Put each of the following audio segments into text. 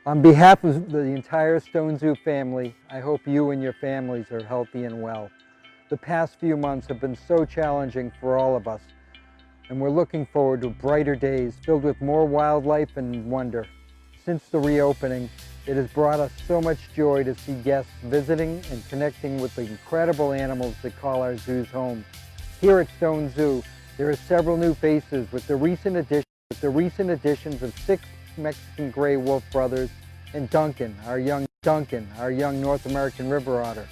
On behalf of the entire Stone Zoo family, I hope you and your families are healthy and well. The past few months have been so challenging for all of us, and we're looking forward to brighter days filled with more wildlife and wonder. Since the reopening, it has brought us so much joy to see guests visiting and connecting with the incredible animals that call our zoos home. Here at Stone Zoo, there are several new faces with the recent additions of 6 Mexican gray wolf brothers and Duncan, our young North American river otter.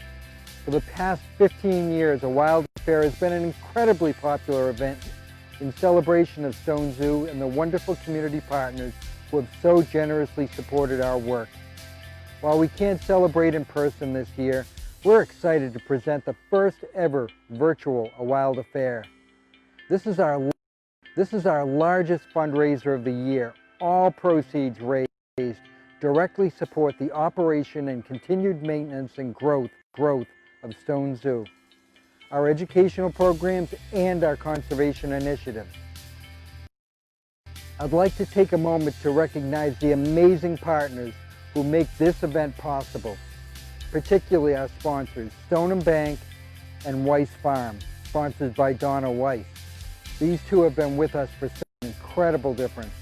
For the past 15 years, a wild fair has been an incredibly popular event in celebration of Stone Zoo and the wonderful community partners who have so generously supported our work. While we can't celebrate in person this year, we're excited to present the first ever virtual A Wild Affair. This is our largest fundraiser of the year. All proceeds raised directly support the operation and continued maintenance and growth of Stone Zoo, our educational programs, and our conservation initiatives. I'd like to take a moment to recognize the amazing partners who make this event possible, particularly our sponsors, Stone & Bank and Weiss Farm, sponsored by Donna Weiss. These two have been with us for such an incredible difference.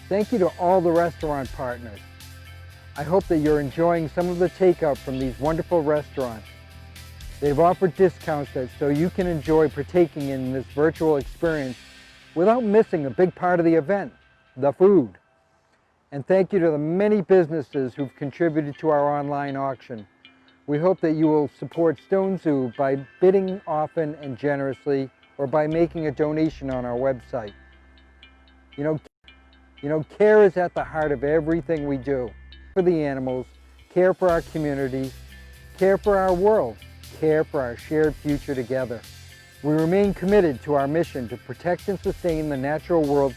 Thank you to all the restaurant partners. I hope that you're enjoying some of the takeout from these wonderful restaurants. They've offered discounts so you can enjoy partaking in this virtual experience without missing a big part of the event, the food. And thank you to the many businesses who've contributed to our online auction. We hope that you will support Stone Zoo by bidding often and generously, or by making a donation on our website. You know, care is at the heart of everything we do. For the animals, care for our community, care for our world, care for our shared future together. We remain committed to our mission to protect and sustain the natural world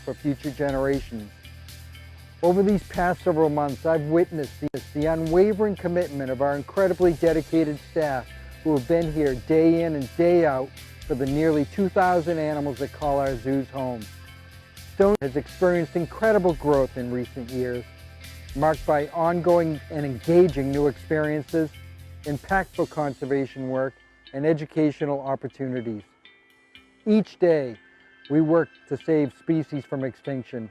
for future generations. Over these past several months, I've witnessed the unwavering commitment of our incredibly dedicated staff who have been here day in and day out for the nearly 2,000 animals that call our zoos home. Stone has experienced incredible growth in recent years, marked by ongoing and engaging new experiences, impactful conservation work, and educational opportunities. Each day, we work to save species from extinction,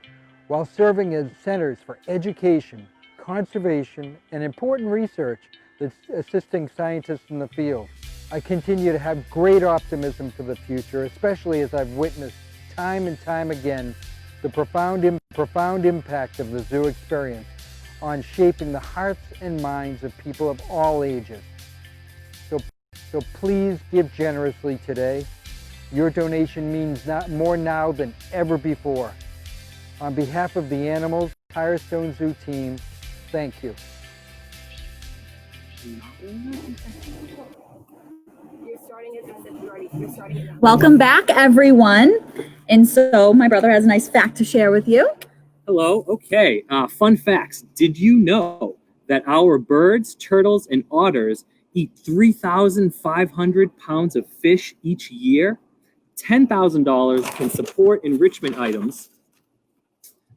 while serving as centers for education, conservation, and important research that's assisting scientists in the field. I continue to have great optimism for the future, especially as I've witnessed time and time again the profound impact of the zoo experience on shaping the hearts and minds of people of all ages. So please give generously today. Your donation means more now than ever before. On behalf of the animals, entire Stone Zoo team, thank you. Welcome back, everyone. And so my brother has a nice fact to share with you. Hello. Okay. Fun facts. Did you know that our birds, turtles, and otters eat 3,500 pounds of fish each year? $10,000 can support enrichment items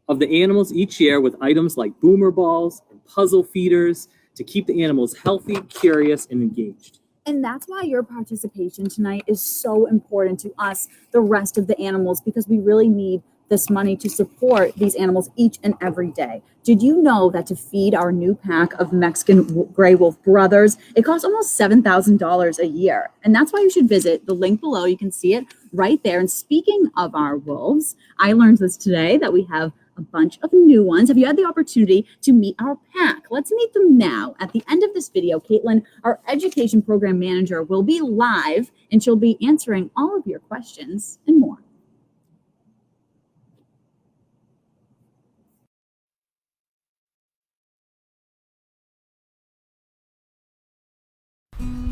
of the animals each year with items like boomer balls and puzzle feeders to keep the animals healthy, curious, and engaged. And that's why your participation tonight is so important to us, the rest of the animals, because we really need this money to support these animals each and every day. Did you know that to feed our new pack of Mexican gray wolf brothers, it costs almost $7,000 a year? And that's why you should visit the link below. You can see it right there. And speaking of our wolves, I learned this today that we have a bunch of new ones. Have you had the opportunity to meet our pack? Let's meet them now. At the end of this video, Caitlin, our education program manager, will be live and she'll be answering all of your questions and more.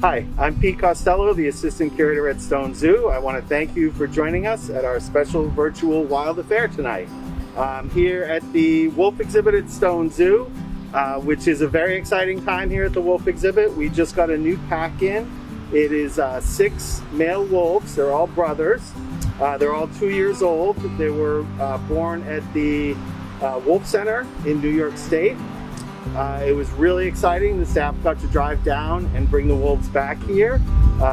Hi, I'm Pete Costello, the Assistant Curator at Stone Zoo. I want to thank you for joining us at our special virtual Wild Affair tonight. I'm here at the Wolf Exhibit at Stone Zoo, which is a very exciting time here at the Wolf Exhibit. We just got a new pack in. It is 6 male wolves. They're all brothers. They're all 2 years old. They were born at the Wolf Center in New York State. It was really exciting. The staff got to drive down and bring the wolves back here.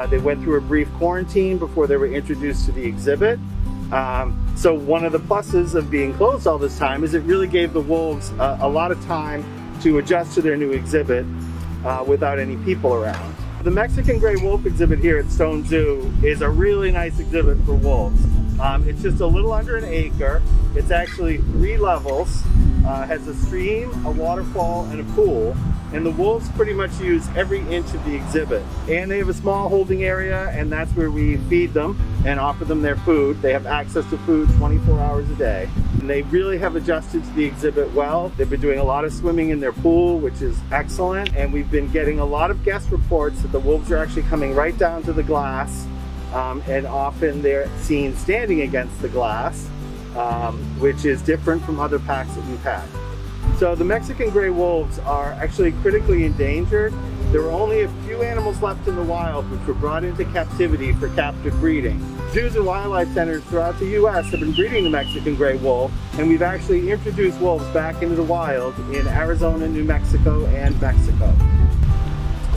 They went through a brief quarantine before they were introduced to the exhibit. So one of the pluses of being closed all this time is it really gave the wolves a lot of time to adjust to their new exhibit without any people around. The Mexican gray wolf exhibit here at Stone Zoo is a really nice exhibit for wolves. It's just a little under an acre. It's actually 3 levels, has a stream, a waterfall, and a pool. And the wolves pretty much use every inch of the exhibit. And they have a small holding area, and that's where we feed them and offer them their food. They have access to food 24 hours a day. And they really have adjusted to the exhibit well. They've been doing a lot of swimming in their pool, which is excellent. And we've been getting a lot of guest reports that the wolves are actually coming right down to the glass. And often they're seen standing against the glass, which is different from other packs that we've had. So the Mexican gray wolves are actually critically endangered. There are only a few animals left in the wild which were brought into captivity for captive breeding. Zoos and wildlife centers throughout the U.S. have been breeding the Mexican gray wolf, and we've actually introduced wolves back into the wild in Arizona, New Mexico, and Mexico.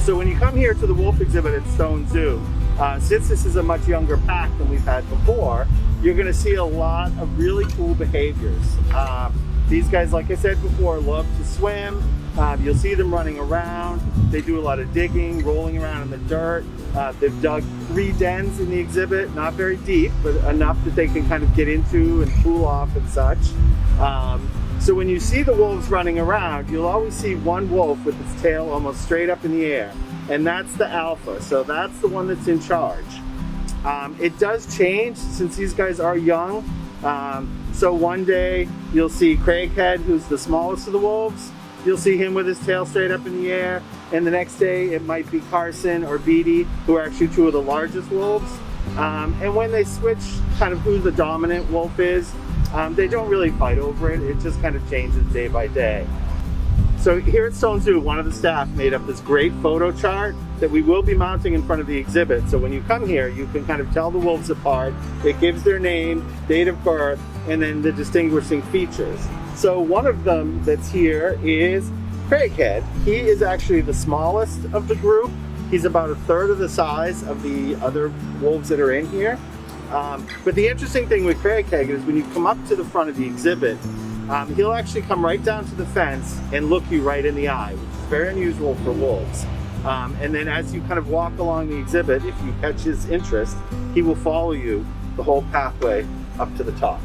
So when you come here to the wolf exhibit at Stone Zoo, since this is a much younger pack than we've had before, you're going to see a lot of really cool behaviors. These guys, like I said before, love to swim. You'll see them running around. They do a lot of digging, rolling around in the dirt. They've dug 3 dens in the exhibit, not very deep, but enough that they can kind of get into and cool off and such. So when you see the wolves running around, you'll always see one wolf with its tail almost straight up in the air. And that's the alpha, so that's the one that's in charge. It does change since these guys are young. So one day you'll see Craighead, who's the smallest of the wolves. You'll see him with his tail straight up in the air. And the next day it might be Carson or Beatty, who are actually 2 of the largest wolves. And when they switch kind of who the dominant wolf is, they don't really fight over it. It just kind of changes day by day. So here at Stone Zoo, one of the staff made up this great photo chart that we will be mounting in front of the exhibit. So when you come here, you can kind of tell the wolves apart. It gives their name, date of birth, and then the distinguishing features. So one of them that's here is Craighead. He is actually the smallest of the group. He's about 1/3 of the size of the other wolves that are in here. But the interesting thing with Craighead is when you come up to the front of the exhibit, he'll actually come right down to the fence and look you right in the eye, which is very unusual for wolves. And then as you kind of walk along the exhibit, if you catch his interest, he will follow you the whole pathway up to the top.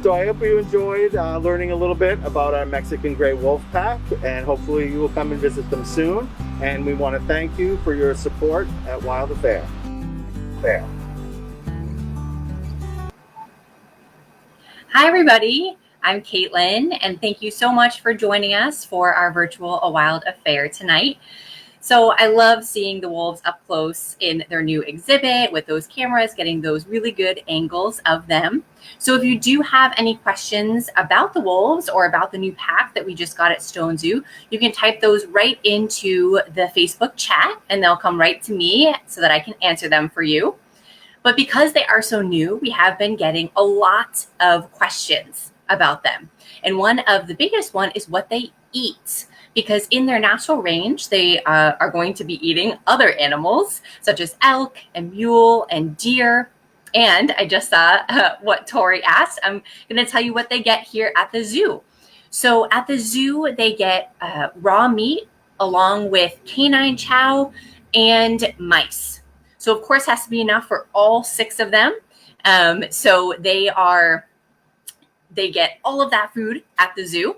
So I hope you enjoyed learning a little bit about our Mexican gray wolf pack, and hopefully you will come and visit them soon. And we want to thank you for your support at Wild Affair. Hi, everybody. I'm Caitlin, and thank you so much for joining us for our virtual A Wild Affair tonight. So I love seeing the wolves up close in their new exhibit with those cameras, getting those really good angles of them. So if you do have any questions about the wolves or about the new pack that we just got at Stone Zoo, you can type those right into the Facebook chat and they'll come right to me so that I can answer them for you. But because they are so new, we have been getting a lot of questions about them. And one of the biggest one is what they eat. Because in their natural range, they are going to be eating other animals, such as elk and mule and deer. And I just saw what Tori asked. I'm going to tell you what they get here at the zoo. So at the zoo, they get raw meat along with canine chow and mice. So of course, has to be enough for all 6 of them. So they get all of that food at the zoo.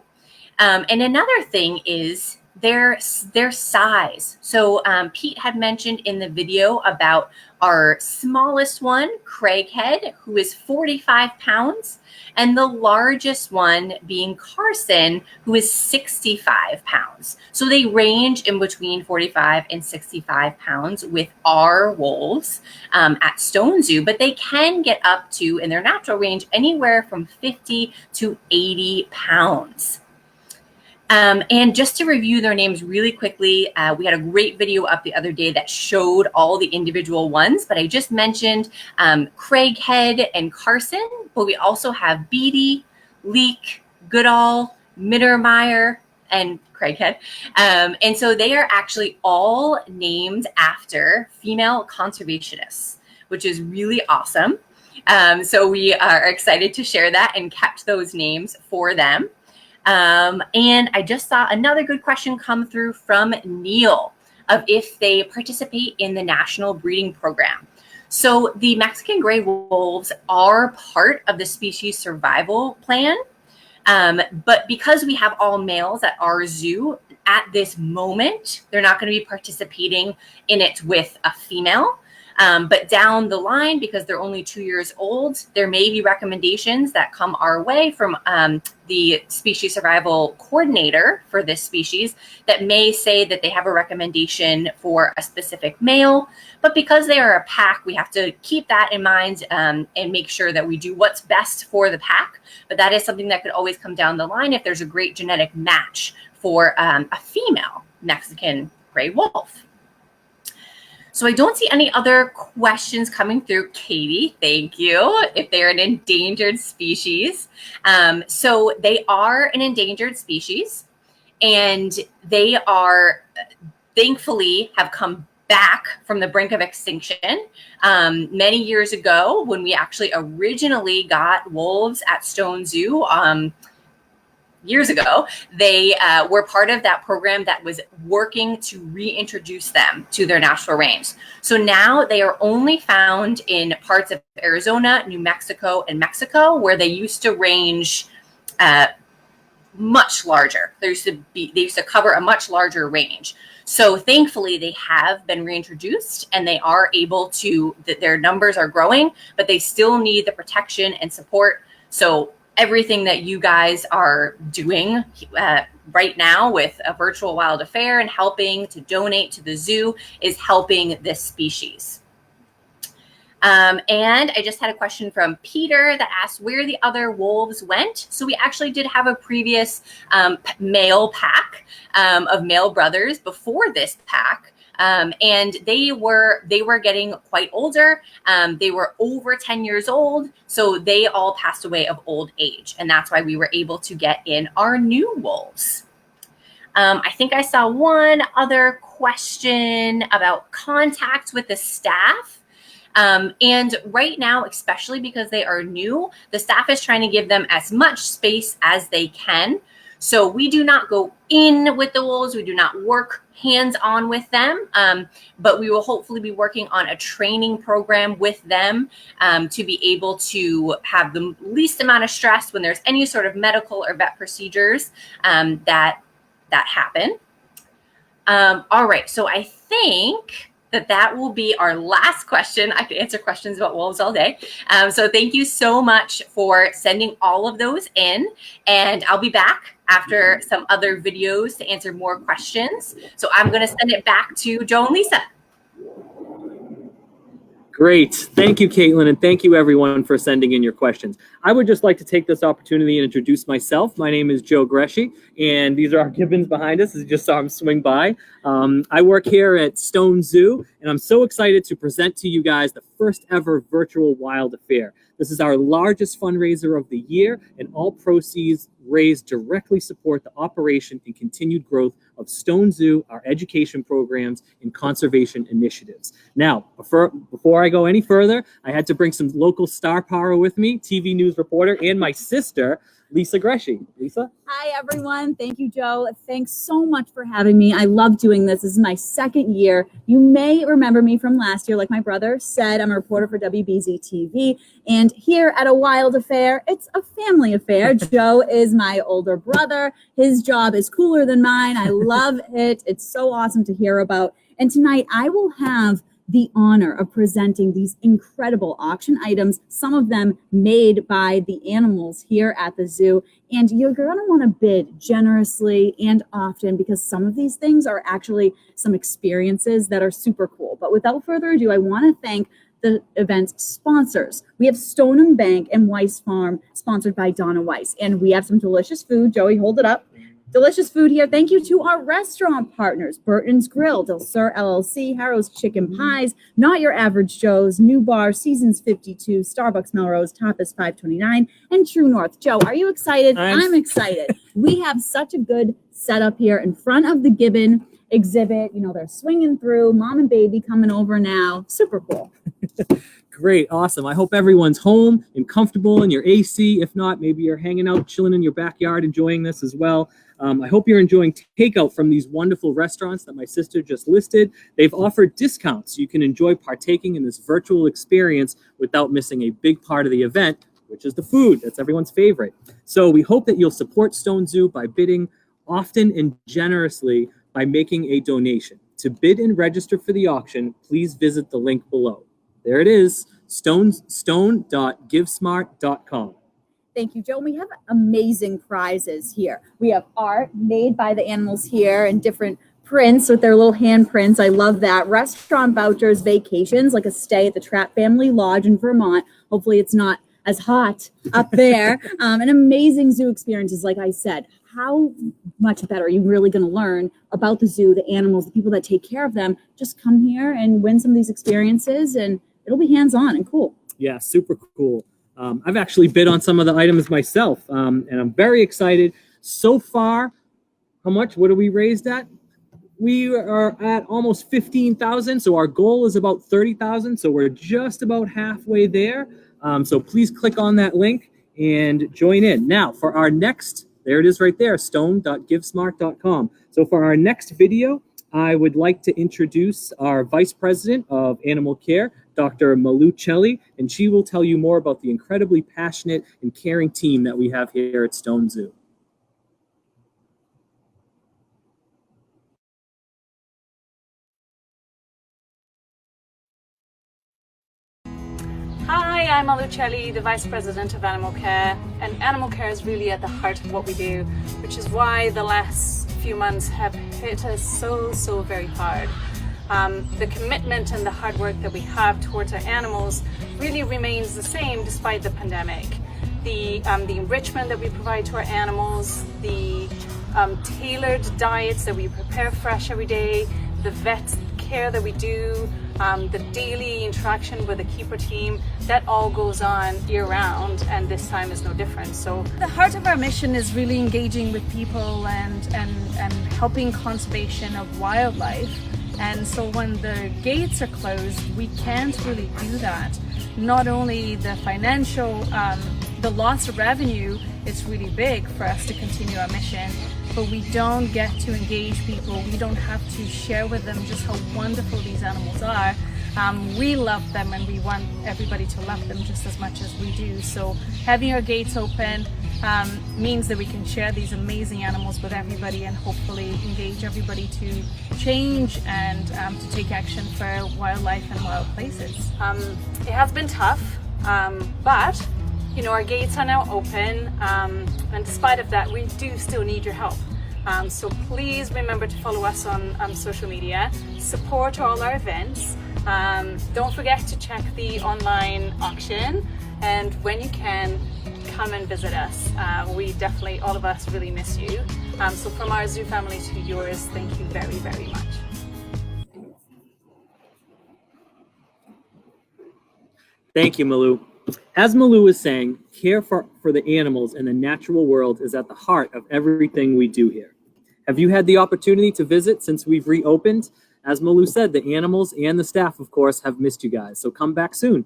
And another thing is their size. So Pete had mentioned in the video about our smallest one, Craighead, who is 45 pounds, and the largest one being Carson, who is 65 pounds. So they range in between 45 and 65 pounds with our wolves at Stone Zoo, but they can get up to, in their natural range, anywhere from 50 to 80 pounds. And just to review their names really quickly, we had a great video up the other day that showed all the individual ones, but I just mentioned Craighead and Carson, but we also have Beatty, Leek, Goodall, Mittermeier, and Craighead. And so they are actually all named after female conservationists, which is really awesome. So we are excited to share that and kept those names for them. And I just saw another good question come through from Neil of if they participate in the national breeding program. So the Mexican gray wolves are part of the species survival plan. But because we have all males at our zoo at this moment, they're not going to be participating in it with a female. But down the line, because they're only 2 years old, there may be recommendations that come our way from the species survival coordinator for this species that may say that they have a recommendation for a specific male. But because they are a pack, we have to keep that in mind and make sure that we do what's best for the pack. But that is something that could always come down the line if there's a great genetic match for a female Mexican gray wolf. So I don't see any other questions coming through. Katie, thank you. If they're an endangered species. So they are an endangered species, and they are thankfully have come back from the brink of extinction. Many years ago, when we actually originally got wolves at Stone Zoo, years ago, they were part of that program that was working to reintroduce them to their natural range. So now they are only found in parts of Arizona, New Mexico, and Mexico, where they used to range much larger. They used to cover a much larger range. So thankfully, they have been reintroduced, and they are able to, their numbers are growing, but they still need the protection and support. So everything that you guys are doing right now with a virtual wild affair and helping to donate to the zoo is helping this species. And I just had a question from Peter that asked where the other wolves went. So we actually did have a previous male pack of male brothers before this pack. And they were getting quite older. They were over 10 years old. So they all passed away of old age. And that's why we were able to get in our new wolves. I think I saw one other question about contact with the staff. And right now, especially because they are new, the staff is trying to give them as much space as they can. So we do not go in with the wolves. We do not work hands-on with them, but we will hopefully be working on a training program with them to be able to have the least amount of stress when there's any sort of medical or vet procedures that happen. All right, so I think that will be our last question. I could answer questions about wolves all day. So thank you so much for sending all of those in. And I'll be back after some other videos to answer more questions. So I'm going to send it back to Joe and Lisa. Great. Thank you, Caitlin, and thank you, everyone, for sending in your questions. I would just like to take this opportunity and introduce myself. My name is Joe Gresci, and these are our gibbons behind us, as you just saw them swing by. I work here at Stone Zoo, and I'm so excited to present to you guys the first ever virtual wild affair. This is our largest fundraiser of the year, and all proceeds raised directly support the operation and continued growth of Stone Zoo, our education programs, and conservation initiatives. Now, before I go any further, I had to bring some local star power with me, TV news reporter, and my sister, Lisa Gresci. Lisa? Hi, everyone. Thank you, Joe. Thanks so much for having me. I love doing this. This is my second year. You may remember me from last year. Like my brother said, I'm a reporter for WBZ TV. And here at A Wild Affair, it's a family affair. Joe is my older brother. His job is cooler than mine. I love it. It's so awesome to hear about. And tonight, I will have the honor of presenting these incredible auction items, some of them made by the animals here at the zoo. And you're going to want to bid generously and often because some of these things are actually some experiences that are super cool. But without further ado, I want to thank the event's sponsors. We have Stone Bank and Weiss Farm, sponsored by Donna Weiss. And we have some delicious food. Joey, hold it up. Delicious food here. Thank you to our restaurant partners, Burton's Grill, Del Sur LLC, Harrow's Chicken Pies, Not Your Average Joe's, New Bar, Seasons 52, Starbucks Melrose, Tapas 529, and True North. Joe, are you excited? I'm excited. We have such a good setup here in front of the Gibbon exhibit. You know, they're swinging through, mom and baby coming over now. Super cool. Great, awesome. I hope everyone's home and comfortable in your AC. If not, maybe you're hanging out, chilling in your backyard, enjoying this as well. I hope you're enjoying takeout from these wonderful restaurants that my sister just listed. They've offered discounts so you can enjoy partaking in this virtual experience without missing a big part of the event, which is the food. That's everyone's favorite. So we hope that you'll support Stone Zoo by bidding often and generously by making a donation. To bid and register for the auction, please visit the link below. There it is, stone.givesmart.com. Thank you, Joe. We have amazing prizes here. We have art made by the animals here and different prints with their little handprints. I love that. Restaurant vouchers, vacations, like a stay at the Trapp Family Lodge in Vermont. Hopefully it's not as hot up there. And amazing zoo experiences, like I said. How much better are you really going to learn about the zoo, the animals, the people that take care of them? Just come here and win some of these experiences, and it'll be hands-on and cool. Yeah, super cool. I've actually bid on some of the items myself, and I'm very excited. So far, how much? What are we raised at? We are at almost 15,000, so our goal is about 30,000, so we're just about halfway there. So please click on that link and join in. Now, for our next, there it is right there, stone.givesmart.com. So for our next video, I would like to introduce our Vice President of Animal Care, Dr. Malu Chelly, and she will tell you more about the incredibly passionate and caring team that we have here at Stone Zoo. Hi, I'm Malu Chelly, the Vice President of Animal Care, and animal care is really at the heart of what we do, which is why the last few months have hit us so very hard. The commitment and the hard work that we have towards our animals really remains the same despite the pandemic. The enrichment that we provide to our animals, the tailored diets that we prepare fresh every day, the vet care that we do, the daily interaction with the keeper team, that all goes on year-round, and this time is no different. So the heart of our mission is really engaging with people and helping conservation of wildlife. And so when the gates are closed, we can't really do that. Not only the financial, the loss of revenue is really big for us to continue our mission, but we don't get to engage people. We don't have to share with them just how wonderful these animals are. We love them, and we want everybody to love them just as much as we do. So having our gates open means that we can share these amazing animals with everybody and hopefully engage everybody to change and to take action for wildlife and wild places. It has been tough, but you know, our gates are now open, and despite of that, we do still need your help. So please remember to follow us on social media, support all our events. Don't forget to check the online auction, and when you can, come and visit us. We definitely, all of us, really miss you. So from our zoo family to yours, thank you very much. Thank you, Malu. As Malu was saying, care for the animals and the natural world is at the heart of everything we do here. Have you had the opportunity to visit since we've reopened? As Malu said, the animals and the staff, of course, have missed you guys, so come back soon.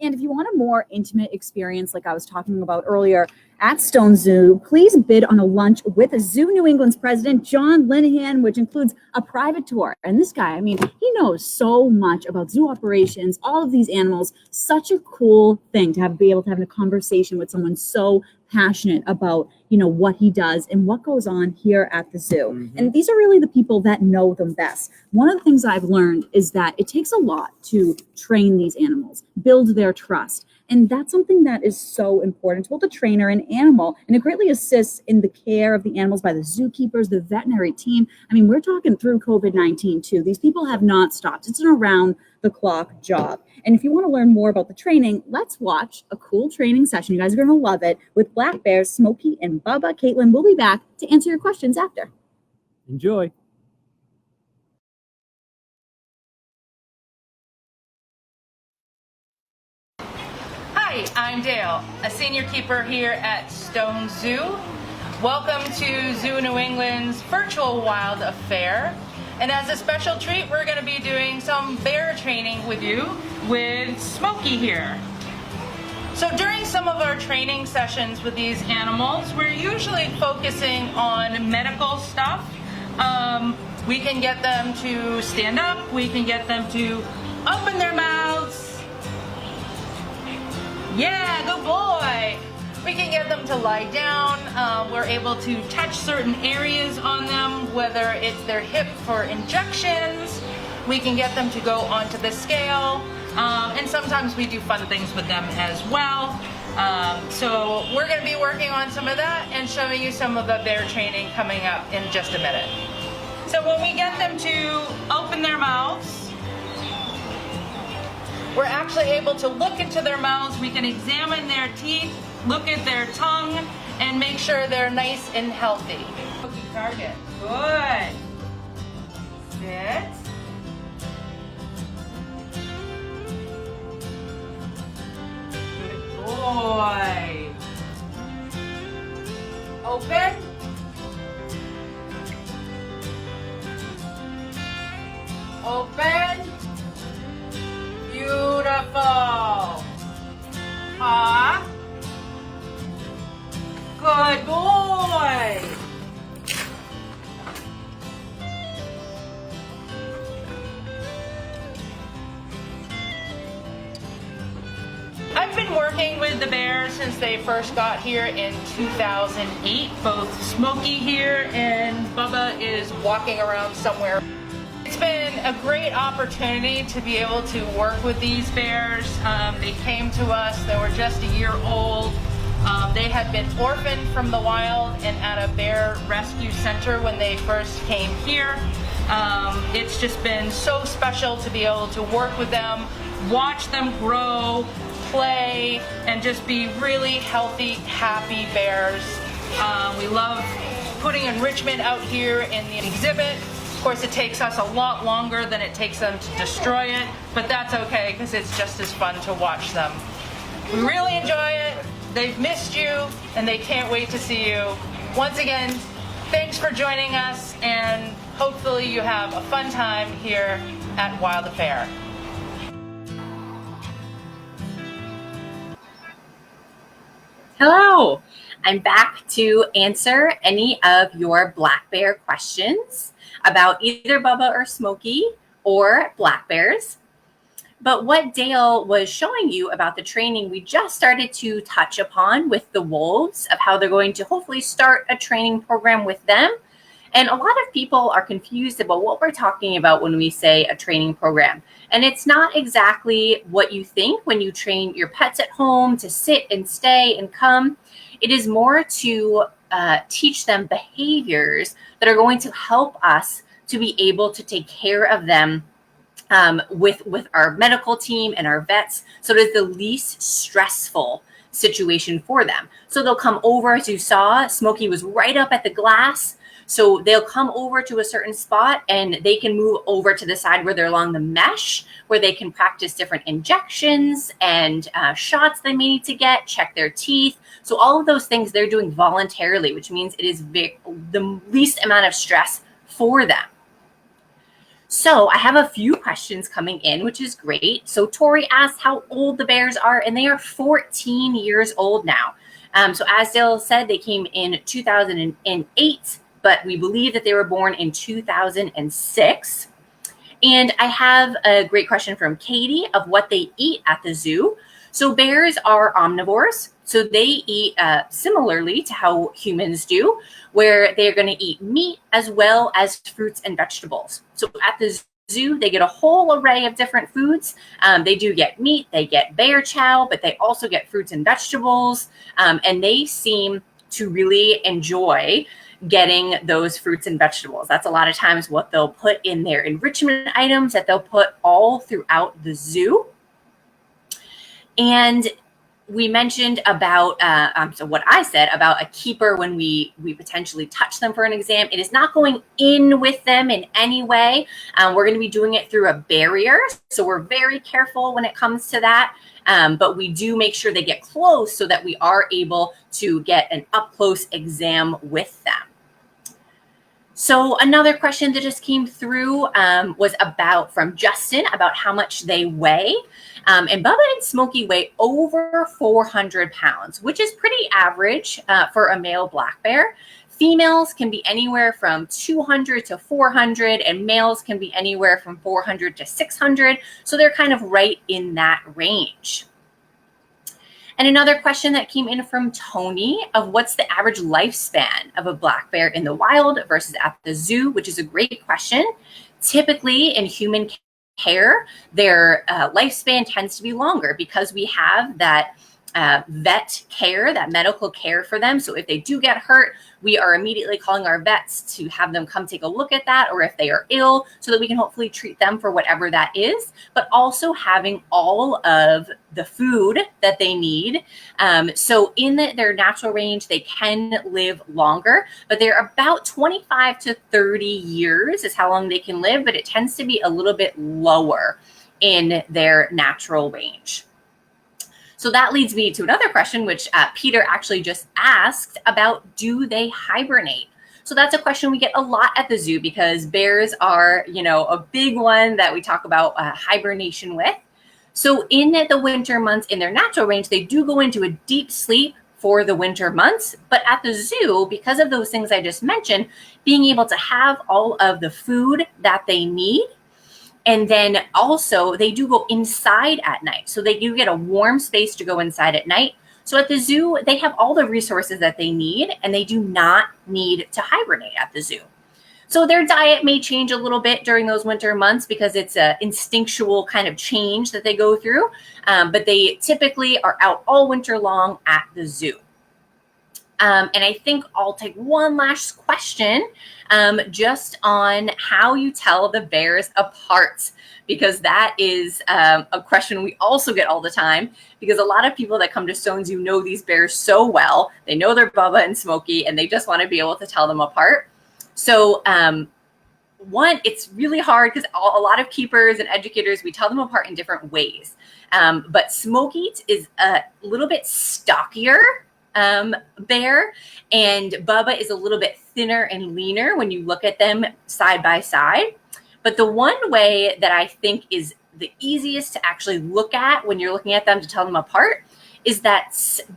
And if you want a more intimate experience like I was talking about earlier at Stone Zoo, please bid on a lunch with Zoo New England's president, John Linehan, which includes a private tour. And this guy, I mean, he knows so much about zoo operations, all of these animals. Such a cool thing to be able to have a conversation with someone so passionate about, you know, what he does and what goes on here at the zoo. Mm-hmm. And these are really the people that know them best. One of the things I've learned is that it takes a lot to train these animals, build their trust. And that's something that is so important to both the trainer and animal. And it greatly assists in the care of the animals by the zookeepers, the veterinary team. I mean, we're talking through COVID-19 too. These people have not stopped. It's an around the clock job. And if you want to learn more about the training, let's watch a cool training session. You guys are going to love it with Black Bears, Smokey, and Bubba. Caitlin will be back to answer your questions after. Enjoy. Hi, I'm Dale, a senior keeper here at Stone Zoo. Welcome to Zoo New England's virtual wild affair. And as a special treat, we're going to be doing some bear training with you with Smokey here. So during some of our training sessions with these animals, we're usually focusing on medical stuff. We can get them to stand up, we can get them to open their mouths. Yeah, good boy. We can get them to lie down. We're able to touch certain areas on them, whether it's their hip for injections. We can get them to go onto the scale. And sometimes we do fun things with them as well. So we're going to be working on some of that and showing you some of the bear training coming up in just a minute. So when we get them to open their mouths, we're actually able to look into their mouths. We can examine their teeth, look at their tongue, and make sure they're nice and healthy. Target. Good. Sit. Good boy. Open. Open. Beautiful. Paw. Good boy. I've been working with the bears since they first got here in 2008. Both Smokey here and Bubba is walking around somewhere. It's been a great opportunity to be able to work with these bears. They came to us, they were just a year old. They had been orphaned from the wild and at a bear rescue center when they first came here. It's just been so special to be able to work with them, watch them grow, play, and just be really healthy, happy bears. We love putting enrichment out here in the exhibit. Of course, it takes us a lot longer than it takes them to destroy it, but that's okay because it's just as fun to watch them. We really enjoy it. They've missed you, and they can't wait to see you. Once again, thanks for joining us, and hopefully you have a fun time here at Wild Affair. Hello, I'm back to answer any of your black bear questions about either Bubba or Smokey or black bears. But what Dale was showing you about the training we just started to touch upon with the wolves, of how they're going to hopefully start a training program with them. And a lot of people are confused about what we're talking about when we say a training program. And it's not exactly what you think when you train your pets at home to sit and stay and come. It is more to teach them behaviors that are going to help us to be able to take care of them with our medical team and our vets, so it is the least stressful situation for them. So they'll come over, as you saw, Smokey was right up at the glass. So they'll come over to a certain spot and they can move over to the side where they're along the mesh, where they can practice different injections and shots they may need to get, check their teeth. So all of those things they're doing voluntarily, which means it is the least amount of stress for them. So I have a few questions coming in, which is great. So Tori asked how old the bears are, and they are 14 years old now. So as Dale said, they came in 2008, but we believe that they were born in 2006. And I have a great question from Katie of what they eat at the zoo. So bears are omnivores. So they eat similarly to how humans do, where they're going to eat meat as well as fruits and vegetables. So at the zoo, they get a whole array of different foods. They do get meat, they get bear chow, but they also get fruits and vegetables. And they seem to really enjoy getting those fruits and vegetables. That's a lot of times what they'll put in their enrichment items that they'll put all throughout the zoo. And we mentioned about, so what I said about a keeper when we potentially touch them for an exam. It is not going in with them in any way. We're going to be doing it through a barrier. So we're very careful when it comes to that. But we do make sure they get close so that we are able to get an up-close exam with them. So another question that just came through was from Justin about how much they weigh. And Bubba and Smokey weigh over 400 pounds, which is pretty average for a male black bear. Females can be anywhere from 200 to 400, and males can be anywhere from 400 to 600. So they're kind of right in that range. And another question that came in from Tony of what's the average lifespan of a black bear in the wild versus at the zoo, which is a great question. Typically in human care, their lifespan tends to be longer because we have that vet care, that medical care for them. So if they do get hurt, we are immediately calling our vets to have them come take a look at that, or if they are ill, so that we can hopefully treat them for whatever that is, but also having all of the food that they need. So in their natural range, they can live longer, but they're about 25 to 30 years is how long they can live, but it tends to be a little bit lower in their natural range. So that leads me to another question, which Peter actually just asked about, do they hibernate? So that's a question we get a lot at the zoo because bears are, a big one that we talk about hibernation with. So in the winter months in their natural range, they do go into a deep sleep for the winter months. But at the zoo, because of those things I just mentioned, being able to have all of the food that they need. And then also they do go inside at night. So they do get a warm space to go inside at night. So at the zoo, they have all the resources that they need, and they do not need to hibernate at the zoo. So their diet may change a little bit during those winter months because it's an instinctual kind of change that they go through. But they typically are out all winter long at the zoo. And I think I'll take one last question just on how you tell the bears apart, because that is a question we also get all the time, because a lot of people that come to Stone Zoo know these bears so well. They know they're Bubba and Smokey, and they just want to be able to tell them apart. So one, it's really hard because a lot of keepers and educators, we tell them apart in different ways. But Smokey is a little bit stockier bear, and Bubba is a little bit thinner and leaner when you look at them side by side. But the one way that I think is the easiest to actually look at when you're looking at them to tell them apart is that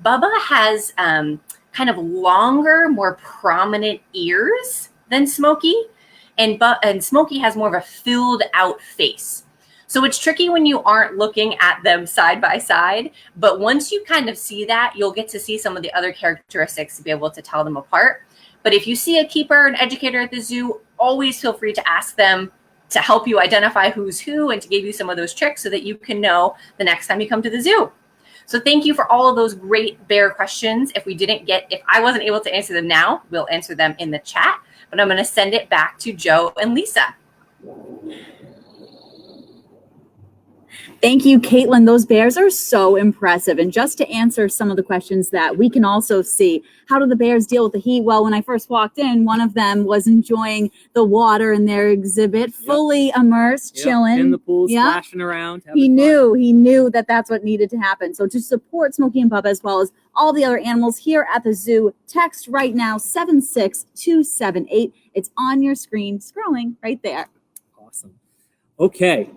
Bubba has kind of longer, more prominent ears than Smokey, and Smokey has more of a filled out face. So it's tricky when you aren't looking at them side by side, but once you kind of see that, you'll get to see some of the other characteristics to be able to tell them apart. But if you see a keeper, an educator at the zoo, always feel free to ask them to help you identify who's who and to give you some of those tricks so that you can know the next time you come to the zoo. So thank you for all of those great bear questions. If I wasn't able to answer them now, we'll answer them in the chat, but I'm going to send it back to Joe and Lisa. Thank you, Caitlin. Those bears are so impressive. And just to answer some of the questions that we can also see, how do the bears deal with the heat? Well, when I first walked in, one of them was enjoying the water in their exhibit, fully immersed, chilling. In the pool, splashing around. He knew that that's what needed to happen. So to support Smokey and Bubba as well as all the other animals here at the zoo, text right now 76278. It's on your screen, scrolling right there. Awesome. Okay,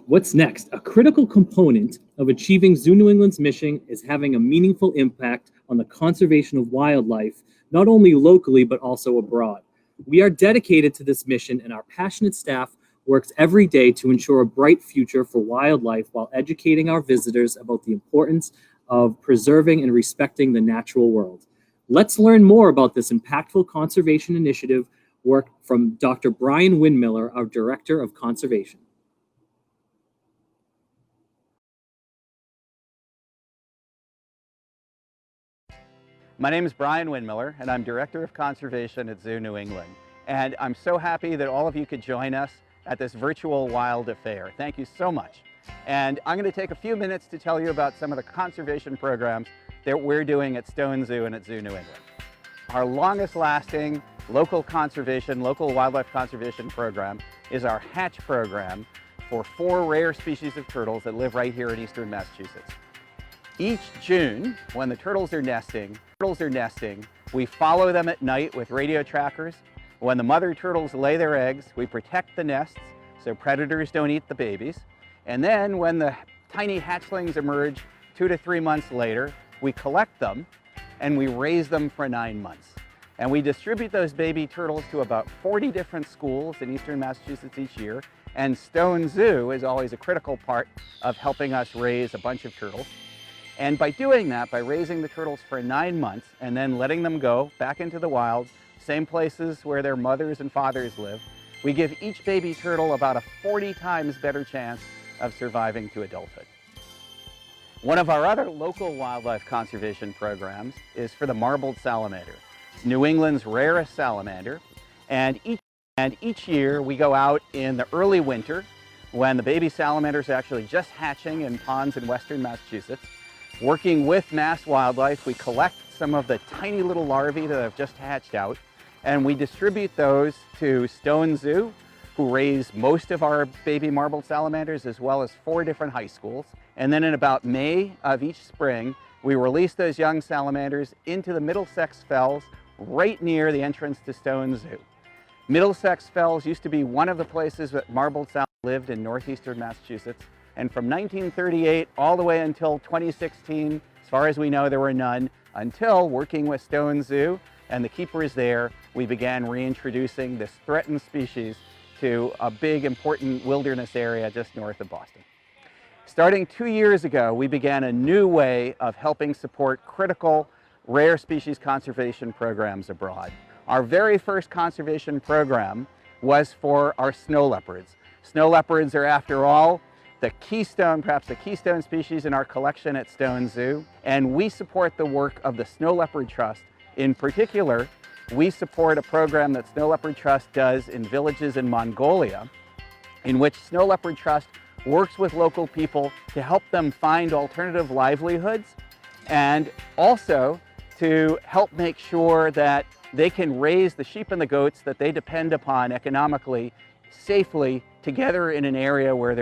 what's next? A critical component of achieving Zoo New England's mission is having a meaningful impact on the conservation of wildlife, not only locally, but also abroad. We are dedicated to this mission, and our passionate staff works every day to ensure a bright future for wildlife while educating our visitors about the importance of preserving and respecting the natural world. Let's learn more about this impactful conservation initiative work from Dr. Brian Windmiller, our Director of Conservation. My name is Brian Windmiller, and I'm Director of Conservation at Zoo New England. And I'm so happy that all of you could join us at this virtual wild affair. Thank you so much. And I'm going to take a few minutes to tell you about some of the conservation programs that we're doing at Stone Zoo and at Zoo New England. Our longest lasting local wildlife conservation program is our Hatch program for 4 rare species of turtles that live right here in eastern Massachusetts. Each June, when the turtles are nesting, we follow them at night with radio trackers. When the mother turtles lay their eggs, we protect the nests so predators don't eat the babies. And then when the tiny hatchlings emerge 2 to 3 months later, we collect them and we raise them for 9 months. And we distribute those baby turtles to about 40 different schools in eastern Massachusetts each year. And Stone Zoo is always a critical part of helping us raise a bunch of turtles. And by doing that, by raising the turtles for 9 months and then letting them go back into the wild, same places where their mothers and fathers live, we give each baby turtle about a 40 times better chance of surviving to adulthood. One of our other local wildlife conservation programs is for the marbled salamander. It's New England's rarest salamander, and each year we go out in the early winter when the baby salamanders are actually just hatching in ponds in western Massachusetts. Working with Mass Wildlife, we collect some of the tiny little larvae that have just hatched out, and we distribute those to Stone Zoo, who raise most of our baby marbled salamanders, as well as 4 different high schools. And then in about May of each spring, we release those young salamanders into the Middlesex Fells, right near the entrance to Stone Zoo. Middlesex Fells used to be one of the places that marbled salmon lived in northeastern Massachusetts. And from 1938 all the way until 2016, as far as we know, there were none, until working with Stone Zoo and the keepers there, we began reintroducing this threatened species to a big, important wilderness area just north of Boston. Starting 2 years ago, we began a new way of helping support critical rare species conservation programs abroad. Our very first conservation program was for our snow leopards. Snow leopards are, after all, the keystone, perhaps the keystone species in our collection at Stone Zoo, and we support the work of the Snow Leopard Trust. In particular, we support a program that Snow Leopard Trust does in villages in Mongolia, in which Snow Leopard Trust works with local people to help them find alternative livelihoods and also to help make sure that they can raise the sheep and the goats that they depend upon economically safely together in an area where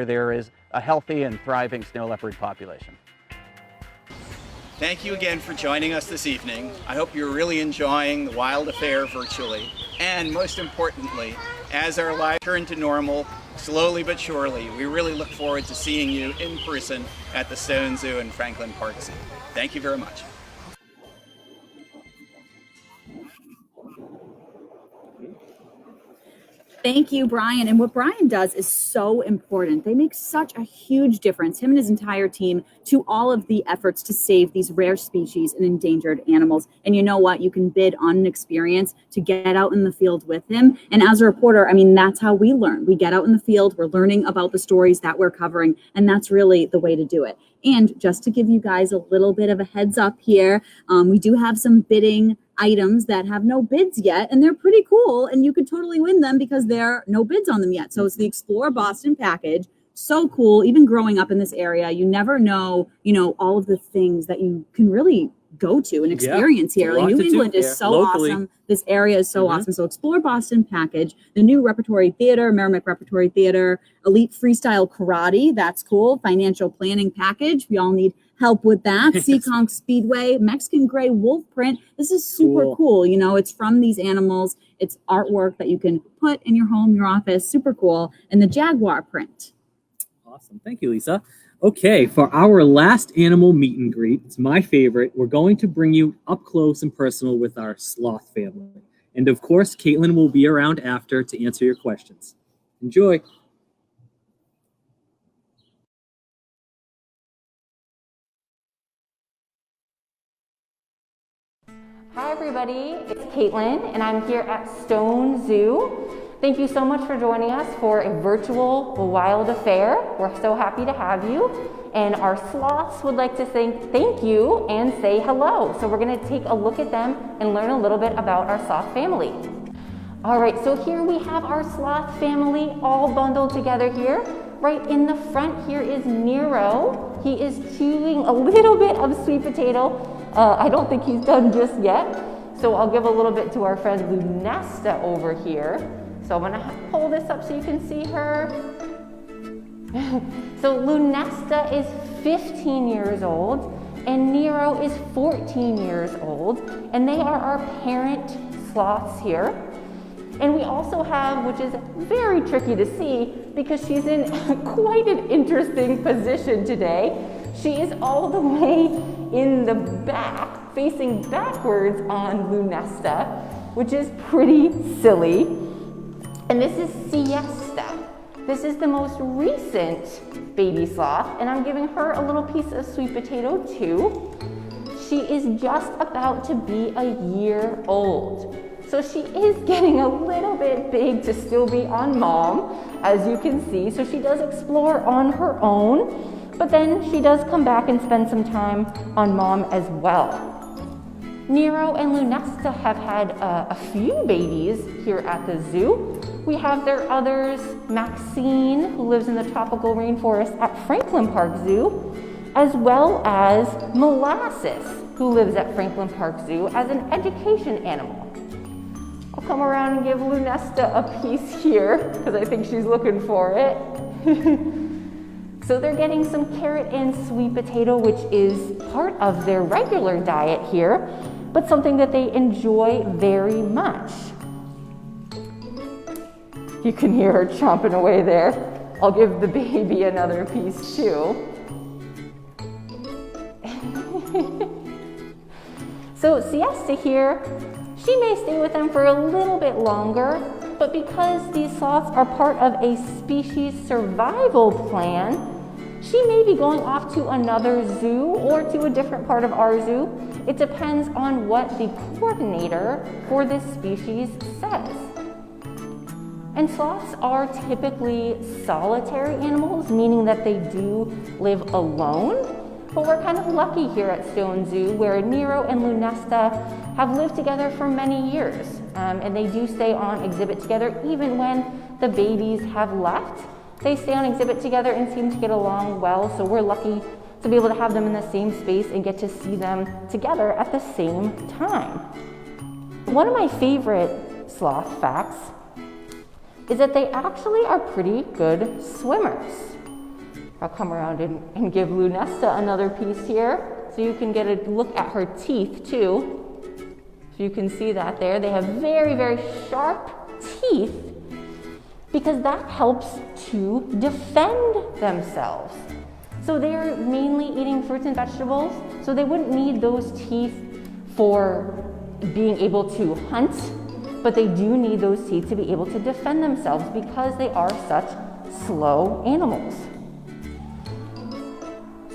there is a healthy and thriving snow leopard population. Thank you again for joining us this evening. I hope you're really enjoying the wild affair virtually. And most importantly, as our lives turn to normal, slowly but surely, we really look forward to seeing you in person at the Stone Zoo in Franklin Park Zoo. Thank you very much. Thank you, Brian. And what Brian does is so important. They make such a huge difference, him and his entire team, to all of the efforts to save these rare species and endangered animals. And you know what? You can bid on an experience to get out in the field with him. And as a reporter, I mean, that's how we learn. We get out in the field, we're learning about the stories that we're covering, and that's really the way to do it. And just to give you guys a little bit of a heads up here, we do have some bidding items that have no bids yet, and they're pretty cool, and you could totally win them because there are no bids on them yet. So it's the Explore Boston package. So cool. Even growing up in this area, you never know, all of the things that you can really go to and experience here. Like New England is so awesome. This area is so awesome. So Explore Boston package, the new Repertory Theater, Merrimack Repertory Theater, Elite Freestyle Karate, that's cool. Financial planning package, we all need help with that. Seekonk Speedway, Mexican Gray Wolf print. This is super cool. It's from these animals. It's artwork that you can put in your home, your office. Super cool. And the Jaguar print. Awesome. Thank you, Lisa. Okay, for our last animal meet and greet, it's my favorite. We're going to bring you up close and personal with our sloth family. And of course, Caitlin will be around after to answer your questions. Enjoy. Hi everybody, it's Caitlin and I'm here at Stone Zoo. Thank you so much for joining us for a virtual wild affair. We're so happy to have you. And our sloths would like to say thank you and say hello. So we're gonna take a look at them and learn a little bit about our sloth family. All right, so here we have our sloth family all bundled together here. Right in the front here is Nero. He is chewing a little bit of sweet potato. I don't think he's done just yet. So I'll give a little bit to our friend Lunesta over here. So I'm gonna pull this up so you can see her. So Lunesta is 15 years old and Nero is 14 years old. And they are our parent sloths here. And we also have, which is very tricky to see because she's in quite an interesting position today. She is all the way in the back, facing backwards on Lunesta, which is pretty silly. And this is Siesta. This is the most recent baby sloth, and I'm giving her a little piece of sweet potato too. She is just about to be a year old. So she is getting a little bit big to still be on mom, as you can see. So she does explore on her own, but then she does come back and spend some time on mom as well. Nero and Lunesta have had a few babies here at the zoo. We have their others, Maxine, who lives in the tropical rainforest at Franklin Park Zoo, as well as Molasses, who lives at Franklin Park Zoo as an education animal. I'll come around and give Lunesta a piece here, because I think she's looking for it. So they're getting some carrot and sweet potato, which is part of their regular diet here, but something that they enjoy very much. You can hear her chomping away there. I'll give the baby another piece too. So Siesta here, she may stay with them for a little bit longer, but because these sloths are part of a species survival plan, she may be going off to another zoo or to a different part of our zoo. It depends on what the coordinator for this species says. And sloths are typically solitary animals, meaning that they do live alone. But we're kind of lucky here at Stone Zoo where Nero and Lunesta have lived together for many years. And they do stay on exhibit together even when the babies have left. They stay on exhibit together and seem to get along well, so we're lucky to be able to have them in the same space and get to see them together at the same time. One of my favorite sloth facts is that they actually are pretty good swimmers. I'll come around and give Lunesta another piece here so you can get a look at her teeth too. So you can see that there. They have very, very sharp teeth because that helps to defend themselves. So they're mainly eating fruits and vegetables, so they wouldn't need those teeth for being able to hunt, but they do need those teeth to be able to defend themselves because they are such slow animals.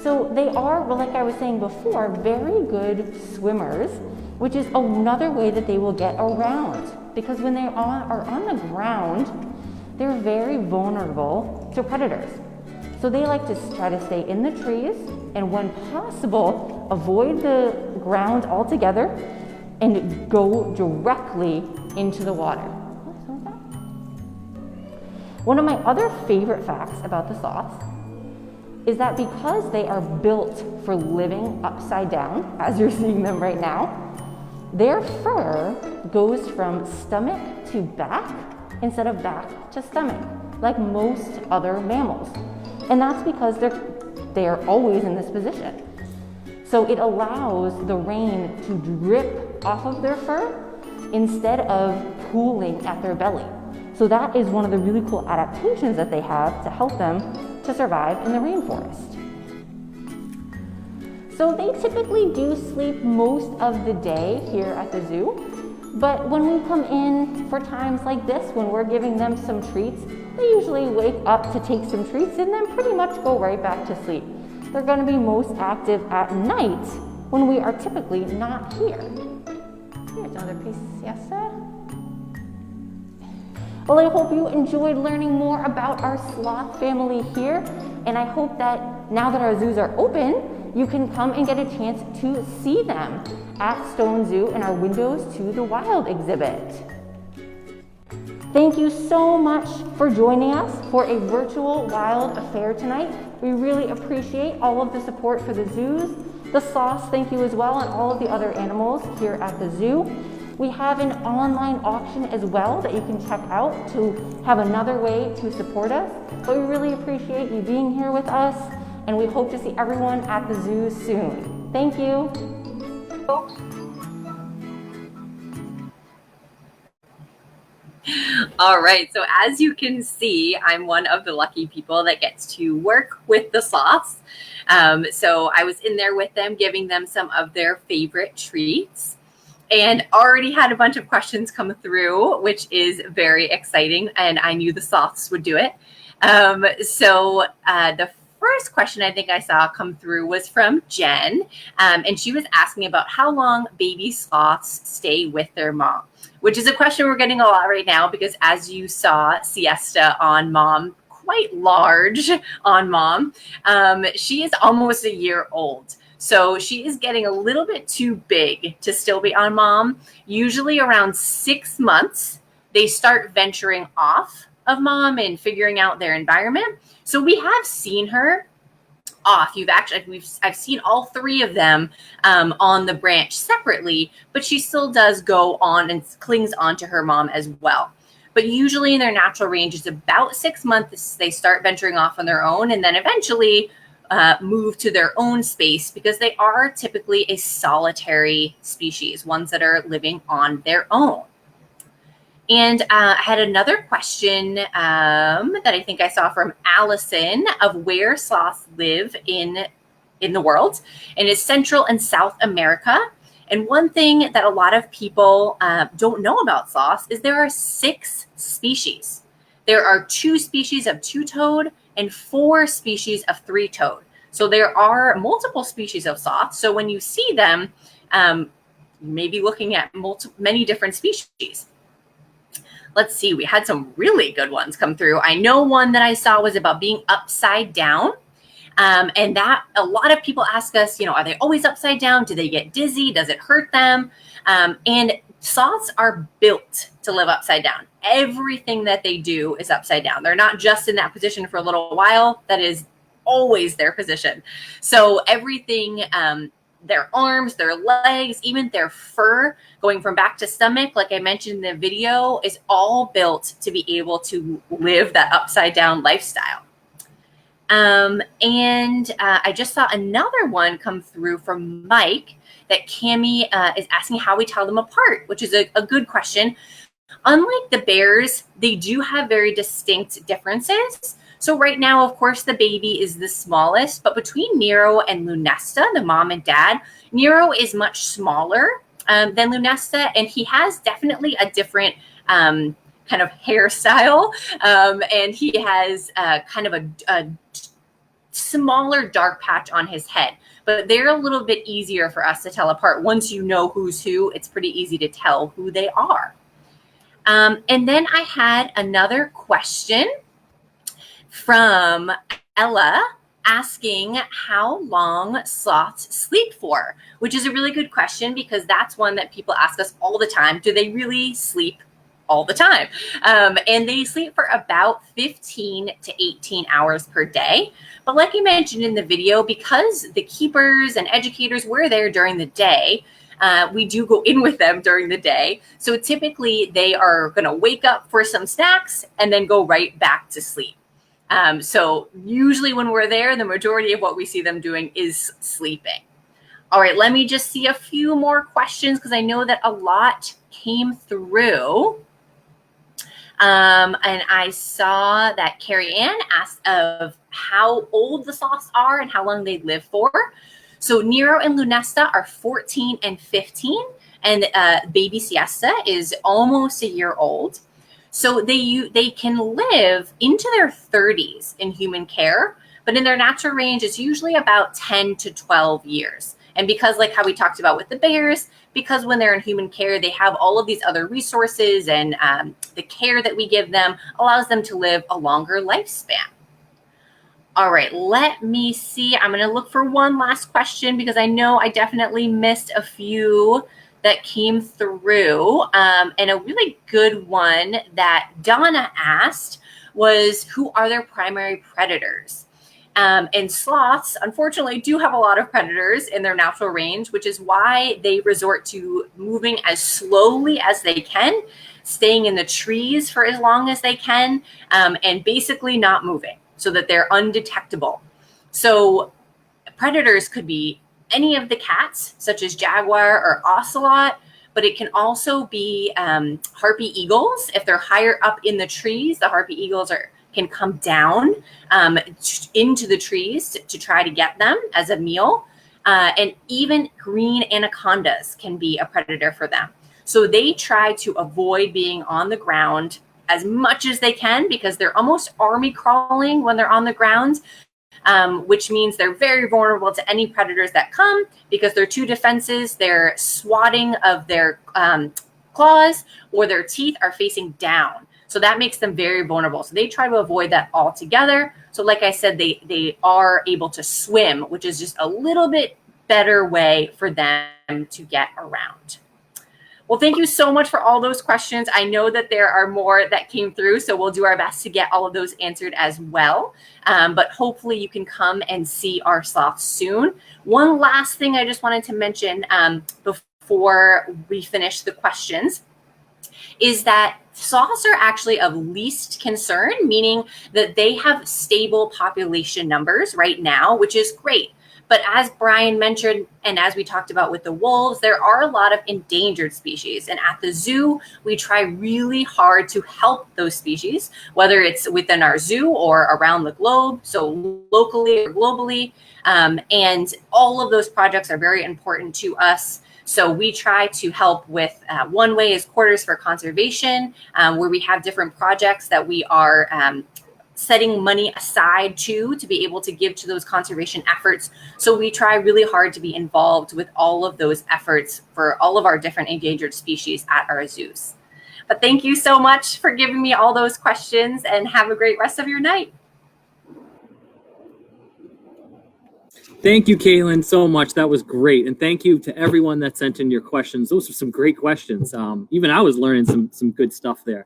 So they are, well, like I was saying before, very good swimmers, which is another way that they will get around. Because when they are on the ground, they're very vulnerable to predators. So they like to try to stay in the trees and when possible, avoid the ground altogether and go directly into the water. One of my other favorite facts about the sloths is that because they are built for living upside down, as you're seeing them right now, their fur goes from stomach to back instead of back to stomach, like most other mammals. And that's because they're always in this position. So it allows the rain to drip off of their fur instead of pooling at their belly. So that is one of the really cool adaptations that they have to help them to survive in the rainforest. So they typically do sleep most of the day here at the zoo, but when we come in for times like this, when we're giving them some treats, they usually wake up to take some treats and then pretty much go right back to sleep. They're going to be most active at night when we are typically not here. Here's another piece, Siesta. Well, I hope you enjoyed learning more about our sloth family here, and I hope that now that our zoos are open, you can come and get a chance to see them at Stone Zoo in our Windows to the Wild exhibit. Thank you so much for joining us for a virtual wild affair tonight. We really appreciate all of the support for the zoos. The sloths, thank you as well, and all of the other animals here at the zoo. We have an online auction as well that you can check out to have another way to support us. But we really appreciate you being here with us, and we hope to see everyone at the zoo soon. Thank you. All right, so as you can see, I'm one of the lucky people that gets to work with the sloths. So I was in there with them, giving them some of their favorite treats, and already had a bunch of questions come through, which is very exciting, and I knew the sloths would do it. The first question I think I saw come through was from Jen, and she was asking about how long baby sloths stay with their mom, which is a question we're getting a lot right now because as you saw Siesta on mom, quite large on mom, she is almost a year old. So she is getting a little bit too big to still be on mom. Usually around 6 months, they start venturing off of mom and figuring out their environment. So we have seen her off. I've seen all 3 of them on the branch separately, but she still does go on and clings on to her mom as well. But usually in their natural range is about 6 months. They start venturing off on their own and then eventually move to their own space because they are typically a solitary species, ones that are living on their own. And I had another question that I think I saw from Allison of where sloths live in the world, and it's Central and South America. And one thing that a lot of people don't know about sloths is there are 6 species. There are 2 species of two-toed and 4 species of three-toed. So there are multiple species of sloths. So when you see them, you may be looking at many different species. Let's see, we had some really good ones come through. I know one that I saw was about being upside down. And that a lot of people ask us, are they always upside down? Do they get dizzy? Does it hurt them? And sloths are built to live upside down. Everything that they do is upside down. They're not just in that position for a little while. That is always their position. So everything, their arms, their legs, even their fur going from back to stomach, like I mentioned in the video, is all built to be able to live that upside down lifestyle. I just saw another one come through from Mike that Cammie is asking how we tell them apart, which is a good question. Unlike the bears, they do have very distinct differences. So right now, of course, the baby is the smallest, but between Nero and Lunesta, the mom and dad, Nero is much smaller than Lunesta, and he has definitely a different kind of hairstyle, and he has kind of a smaller dark patch on his head. But they're a little bit easier for us to tell apart. Once you know who's who, it's pretty easy to tell who they are. And then I had another question from Ella asking how long sloths sleep for, which is a really good question because that's one that people ask us all the time. Do they really sleep all the time? And they sleep for about 15 to 18 hours per day. But like you mentioned in the video, because the keepers and educators were there during the day, we do go in with them during the day. So typically they are going to wake up for some snacks and then go right back to sleep. So usually when we're there, the majority of what we see them doing is sleeping. All right, let me just see a few more questions because I know that a lot came through. And I saw that Carrie Ann asked of how old the sloths are and how long they live for. So Nero and Lunesta are 14 and 15, and baby Siesta is almost a year old. So they can live into their 30s in human care, but in their natural range, it's usually about 10 to 12 years. And because, like how we talked about with the bears, because when they're in human care, they have all of these other resources, and the care that we give them allows them to live a longer lifespan. All right, let me see. I'm going to look for one last question because I know I definitely missed a few that came through. And a really good one that Donna asked was, who are their primary predators? And sloths, unfortunately, do have a lot of predators in their natural range, which is why they resort to moving as slowly as they can, staying in the trees for as long as they can, and basically not moving so that they're undetectable. So predators could be any of the cats, such as jaguar or ocelot, but it can also be harpy eagles. If they're higher up in the trees, the harpy eagles can come down into the trees to try to get them as a meal. And even green anacondas can be a predator for them. So they try to avoid being on the ground as much as they can because they're almost army crawling when they're on the ground, which means they're very vulnerable to any predators that come because their two defenses, their swatting of their claws or their teeth are facing down. So that makes them very vulnerable. So they try to avoid that altogether. So like I said, they are able to swim, which is just a little bit better way for them to get around. Well, thank you so much for all those questions. I know that there are more that came through, so we'll do our best to get all of those answered as well. But hopefully you can come and see our sloths soon. One last thing I just wanted to mention before we finish the questions is that sloths are actually of least concern, meaning that they have stable population numbers right now, which is great. But as Brian mentioned, and as we talked about with the wolves, there are a lot of endangered species. And at the zoo, we try really hard to help those species, whether it's within our zoo or around the globe, so locally or globally. And all of those projects are very important to us. So we try to help with, one way is Quarters for Conservation, where we have different projects that we are setting money aside to be able to give to those conservation efforts. So we try really hard to be involved with all of those efforts for all of our different endangered species at our zoos. But thank you so much for giving me all those questions, and have a great rest of your night. Thank you, Caitlin, so much. That was great. And thank you to everyone that sent in your questions. Those are some great questions. Even I was learning some good stuff there.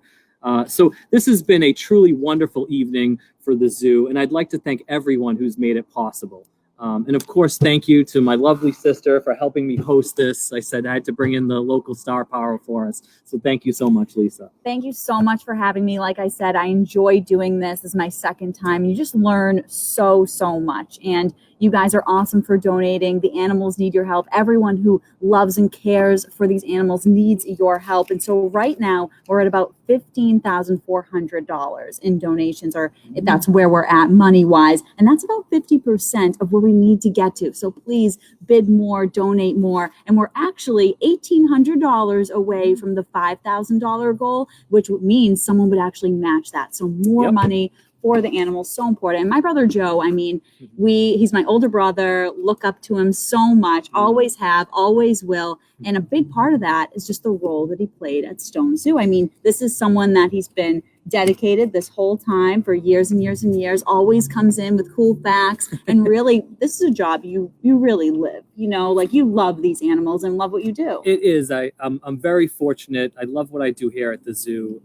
So this has been a truly wonderful evening for the zoo, and I'd like to thank everyone who's made it possible. And of course, thank you to my lovely sister for helping me host this. I said I had to bring in the local star power for us. So thank you so much, Lisa. Thank you so much for having me. Like I said, I enjoy doing this. This is my second time. You just learn so much. And you guys are awesome for donating. The animals need your help. Everyone who loves and cares for these animals needs your help. And so right now we're at about $15,400 in donations, or that's where we're at money-wise. And that's about 50% of where we need to get to. So please bid more, donate more. And we're actually $1,800 away from the $5,000 goal, which means someone would actually match that. So more money for the animals, so important. And my brother Joe, I mean, he's my older brother, look up to him so much, always have, always will. And a big part of that is just the role that he played at Stone Zoo. I mean, this is someone that he's been dedicated this whole time for years and years and years, always comes in with cool facts. And really, this is a job you really live, you know, like you love these animals and love what you do. It is. I'm very fortunate. I love what I do here at the zoo.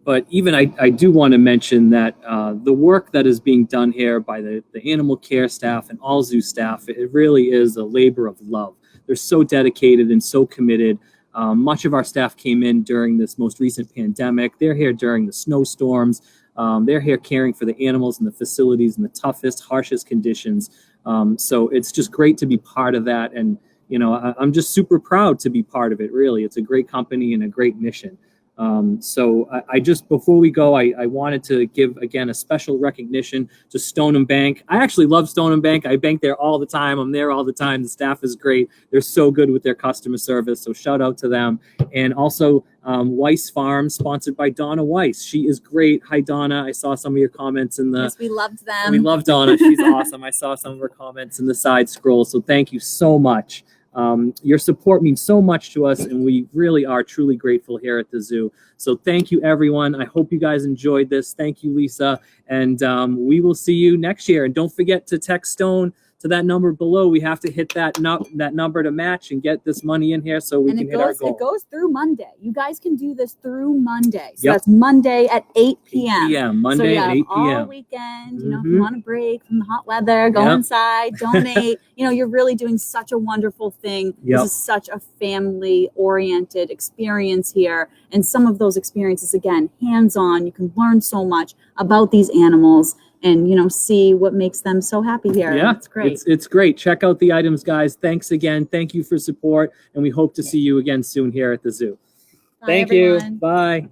But even I do want to mention that the work that is being done here by the animal care staff and all zoo staff, it really is a labor of love. They're so dedicated and so committed. Much of our staff came in during this most recent pandemic. They're here during the snowstorms. They're here caring for the animals in the facilities in the toughest, harshest conditions. So it's just great to be part of that. And, you know, I'm just super proud to be part of it, really. It's a great company and a great mission. So I just, before we go, I wanted to give, again, a special recognition to Stone & Bank. I actually love Stone & Bank. I bank there all the time. I'm there all the time. The staff is great. They're so good with their customer service. So shout out to them. And also Weiss Farm, sponsored by Donna Weiss. She is great. Hi, Donna. I saw some of your comments in the... Yes, we loved them. We love Donna. She's awesome. I saw some of her comments in the side scroll. So thank you so much. Your support means so much to us, and we really are truly grateful here at the zoo. So thank you, everyone. I hope you guys enjoyed this. Thank you, Lisa. And we will see you next year. And don't forget to text Stone to that number below. We have to hit that number to match and get this money in here so we can hit our goal. It goes through Monday. You guys can do this through Monday. So Yep. that's Monday at 8 p.m. 8 p.m. Monday so you at have 8 all p.m. weekend. You know, if you want a break from the hot weather, go Yep. inside, donate. You know, you're really doing such a wonderful thing. Yep. This is such a family-oriented experience here. And some of those experiences, again, hands-on. You can learn so much about these animals and, you know, see what makes them so happy here. Yeah, It's great. It's great. Check out the items, guys. Thanks again. Thank you for support, and we hope to see you again soon here at the zoo. Bye, Thank everyone. you. Bye.